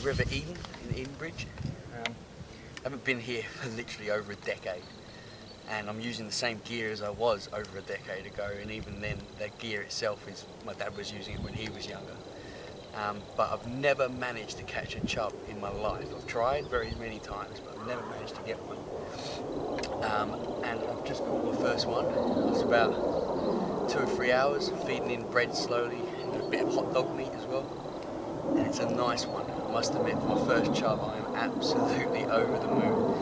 River Eden in Edenbridge. I haven't been here for literally over a decade, and I'm using the same gear as I was over a decade ago, and even then that gear itself is, my dad was using it when he was younger. But I've never managed to catch a chub in my life. I've tried very many times, but I've never managed to get one. And I've just caught my first one. It's about 2 or 3 hours, feeding in bread slowly, and a bit of hot dog meat as well. And it's a nice one. I must admit, for my first chub, I am absolutely over the moon.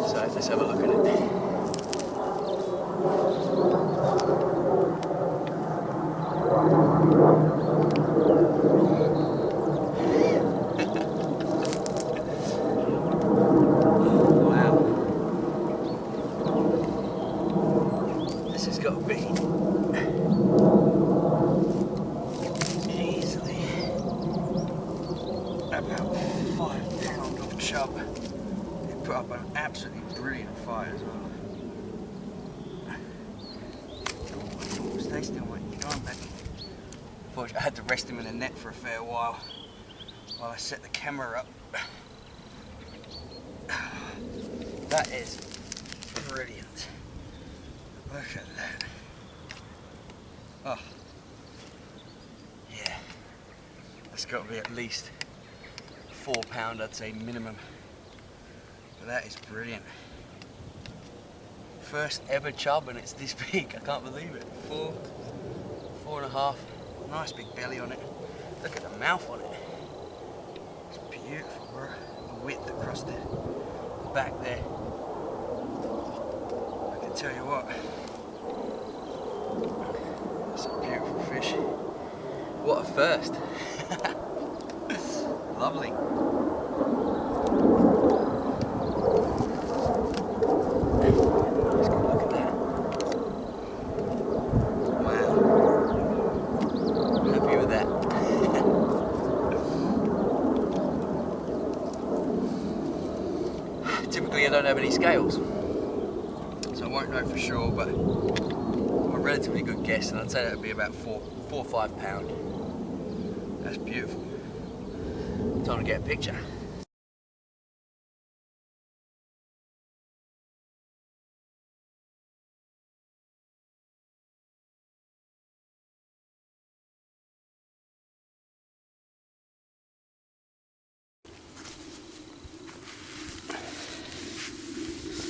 So let's have a look at it. Got to be easily about 5 pound of chub. It put up an absolutely brilliant fight as well. Oh, stay still, mate. You're going back. Unfortunately, I had to rest him in the net for a fair while I set the camera up. That is brilliant. Look at that. Oh, yeah. That's got to be at least 4 pound, I'd say minimum. But that is brilliant. First ever chub, and it's this big. I can't believe it. 4.5. Nice big belly on it. Look at the mouth on it. It's beautiful, bro. The width across the back there. I can tell you what. It's a beautiful fish. What a first. Lovely. Let's go look at that. Wow. Happy with that. Typically I don't have any scales, so I won't know for sure, but relatively good guess, and I'd say that would be about 4 or 5 pound. That's beautiful. Time to get a picture.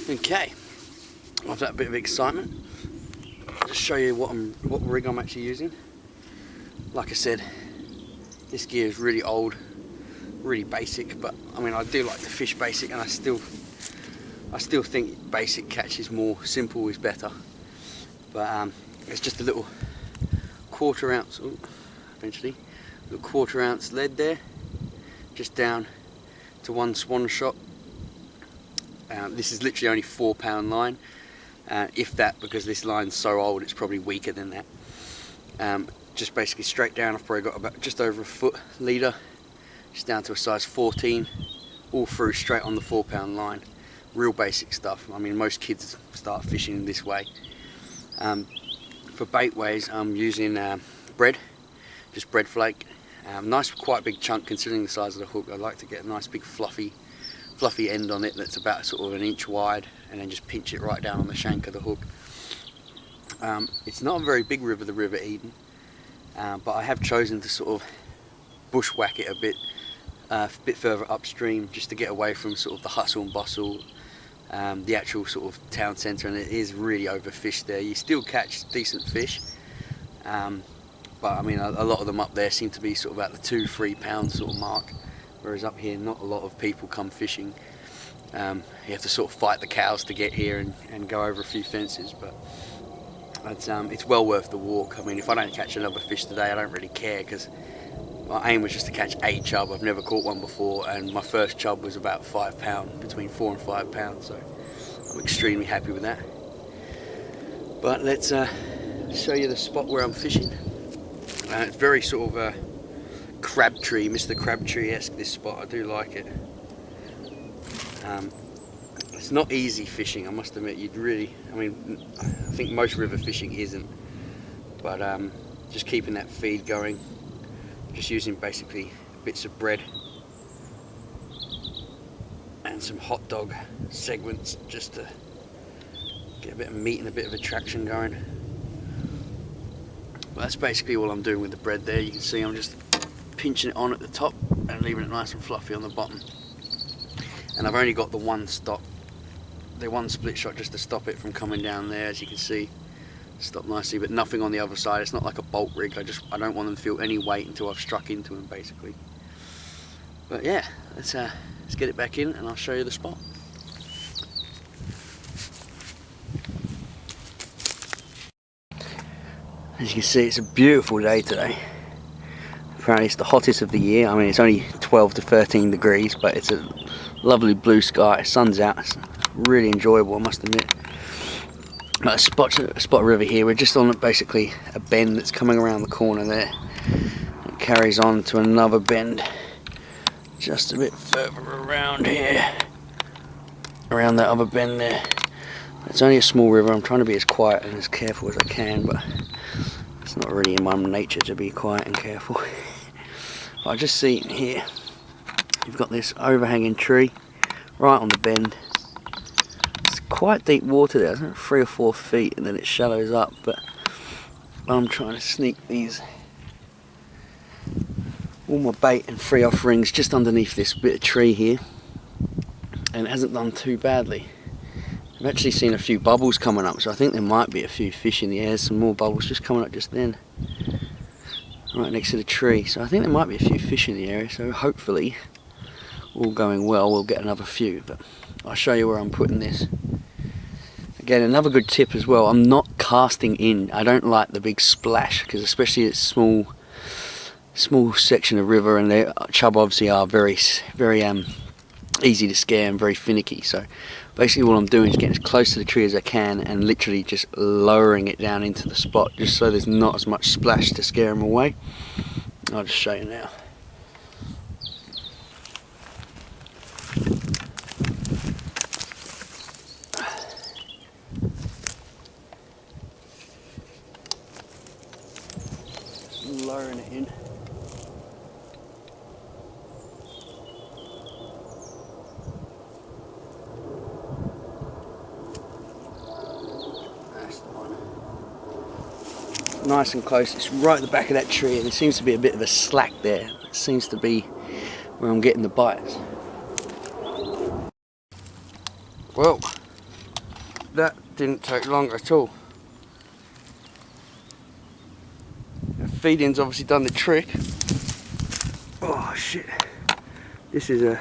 Okay, after that bit of excitement, I'll just show you what rig I'm actually using. Like I said, this gear is really old, really basic, but I mean I do like to fish basic, and I still think basic catch is more simple is better. But it's just a little 1/4 ounce, eventually, little 1/4 ounce lead there, just down to 1 swan shot. This is literally only 4 pound line. If that, because this line's so old it's probably weaker than that. Just basically straight down. I've probably got about just over a foot leader, just down to a size 14, all through straight on the 4 pound line. Real basic stuff. I mean, most kids start fishing this way. For baitways I'm using bread, just bread flake. Nice quite big chunk considering the size of the hook. I like to get a nice big fluffy end on it that's about sort of 1 inch wide, and then just pinch it right down on the shank of the hook. It's not a very big river, the River Eden, but I have chosen to sort of bushwhack it a bit further upstream, just to get away from sort of the hustle and bustle, the actual sort of town centre, and it is really overfished there. You still catch decent fish, but I mean a lot of them up there seem to be sort of at the 2-3 pound sort of mark. Whereas up here, not a lot of people come fishing. You have to sort of fight the cows to get here and go over a few fences, but it's well worth the walk. I mean, if I don't catch another fish today, I don't really care, because my aim was just to catch a chub. I've never caught one before, and my first chub was about 5 pound, between 4 and 5 pounds, so I'm extremely happy with that. But let's show you the spot where I'm fishing. It's very sort of Crabtree, Mr. Crabtree-esque, this spot. I do like it. It's not easy fishing, I must admit. I think most river fishing isn't, but just keeping that feed going, just using basically bits of bread and some hot dog segments just to get a bit of meat and a bit of attraction going. But that's basically all I'm doing with the bread there. You can see I'm just pinching it on at the top and leaving it nice and fluffy on the bottom. And I've only got the one stop, the one split shot just to stop it from coming down there, as you can see. Stop nicely, but nothing on the other side. It's not like a bolt rig. I don't want them to feel any weight until I've struck into them, basically. But yeah, let's get it back in and I'll show you the spot. As you can see, it's a beautiful day today. Apparently it's the hottest of the year. I mean, it's only 12 to 13 degrees, but it's a lovely blue sky. Sun's out. It's really enjoyable, I must admit. But Spot River here. We're just on basically a bend that's coming around the corner there. It carries on to another bend just a bit further around here, around that other bend there. It's only a small river. I'm trying to be as quiet and as careful as I can, but it's not really in my nature to be quiet and careful. But I just see here, you've got this overhanging tree right on the bend. Quite deep water there, isn't it? 3 or 4 feet, and then it shallows up. But I'm trying to sneak all my bait and free off rings just underneath this bit of tree here, and it hasn't done too badly. I've actually seen a few bubbles coming up, so I think there might be a few fish in the air. Some more bubbles just coming up just then, right next to the tree. So I think there might be a few fish in the area. So hopefully, all going well, we'll get another few. But I'll show you where I'm putting this. Again, another good tip as well, I'm not casting in. I don't like the big splash, because especially it's small section of river, and the chub obviously are very easy to scare and very finicky. So basically what I'm doing is getting as close to the tree as I can and literally just lowering it down into the spot, just so there's not as much splash to scare them away. I'll just show you now. Lowering it in. That's the one. Nice and close. It's right at the back of that tree, and there seems to be a bit of a slack there. It seems to be where I'm getting the bites. Well, that didn't take long at all. Feeding's obviously done the trick. Oh shit. This is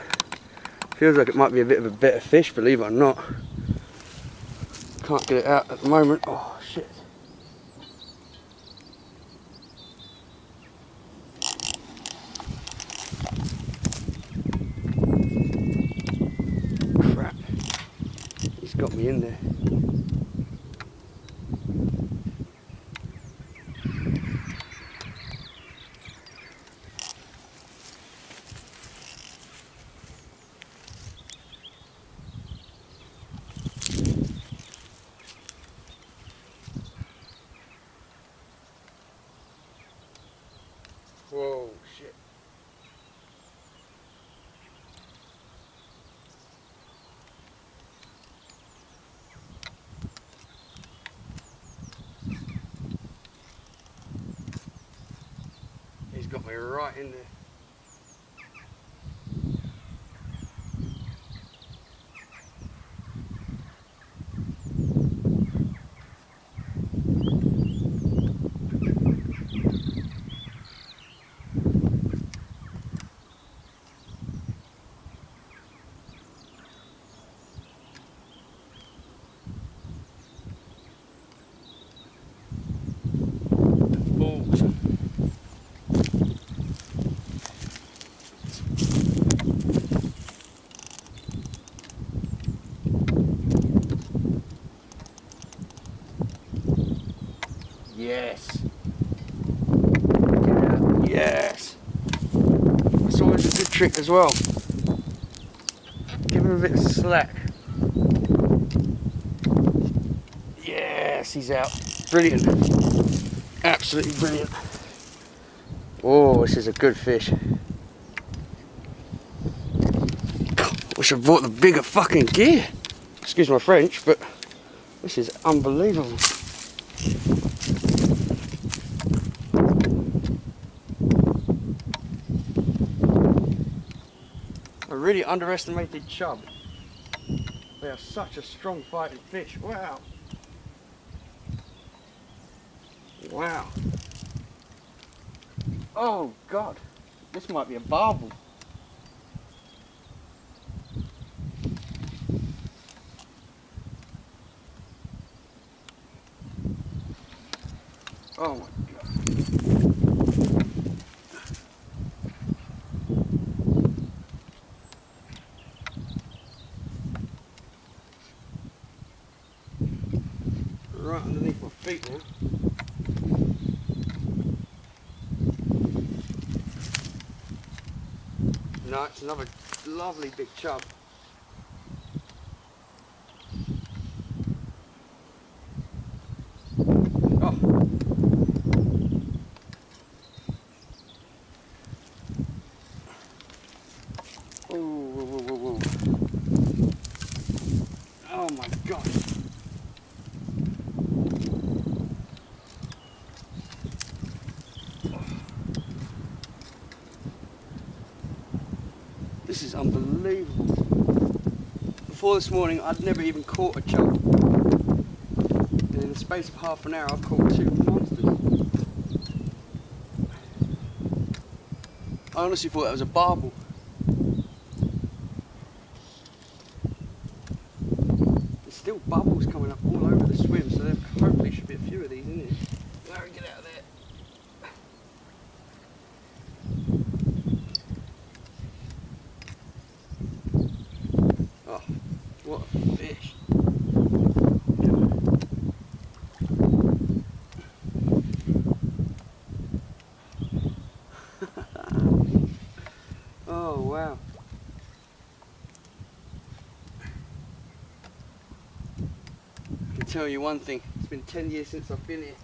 feels like it might be a bit of a better fish, believe it or not. Can't get it out at the moment. Oh shit. Crap. He's got me in there. Whoa, shit. He's got me right in there. Yes. Yes. That's always a good trick as well. Give him a bit of slack. Yes, he's out. Brilliant. Absolutely brilliant. Oh, this is a good fish. Wish I brought the bigger fucking gear. Excuse my French, but this is unbelievable. I really underestimated chub. They are such a strong fighting fish. Wow. Wow. Oh God. This might be a barbel. Oh my God. Right underneath my feet now. No, it's another lovely big chub. Oh. Ooh, whoa, whoa, whoa, whoa. Oh my God. This is unbelievable. Before this morning, I'd never even caught a chub. And in the space of half an hour, I've caught two monsters. I honestly thought that was a barbel. There's still bubbles coming up all over the swim, so there hopefully should be a few of these in here. Larry, get out of there. Oh, what a fish. Oh, wow. I can tell you one thing, it's been 10 years since I've been here.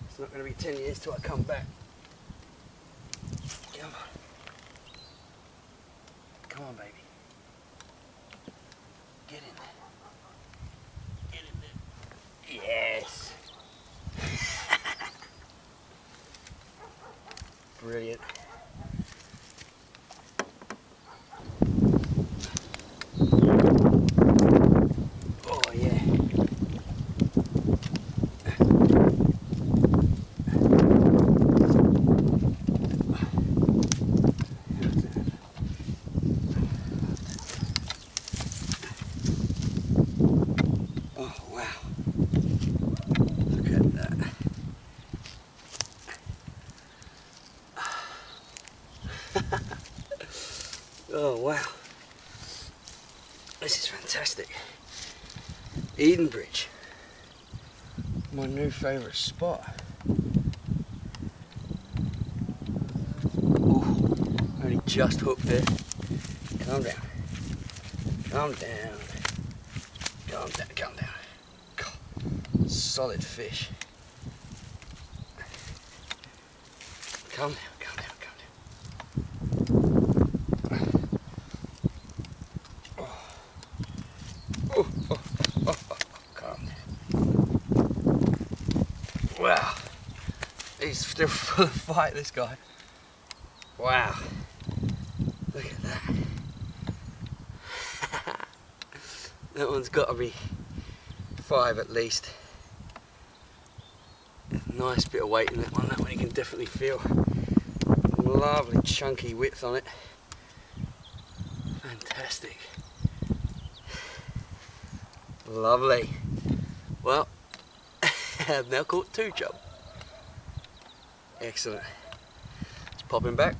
It's not going to be 10 years till I come back. Come on. Come on, baby. Get in there. Get in there. Yes. Brilliant. Oh yeah. Oh wow. Look at that. Oh wow. This is fantastic. Edenbridge. My new favourite spot. Ooh, only just hooked it. Calm down. Calm down. Calm down, calm down. God, solid fish. Calm down, calm down, calm down. Oh. Oh, oh, oh, oh, calm down. Wow. He's still full of fight, this guy. Wow. Look at that. That one's got to be 5 at least. Nice bit of weight in that one. That one you can definitely feel. Lovely chunky width on it. Fantastic. Lovely. Well, I've now caught 2 chub. Excellent. Let's pop him back.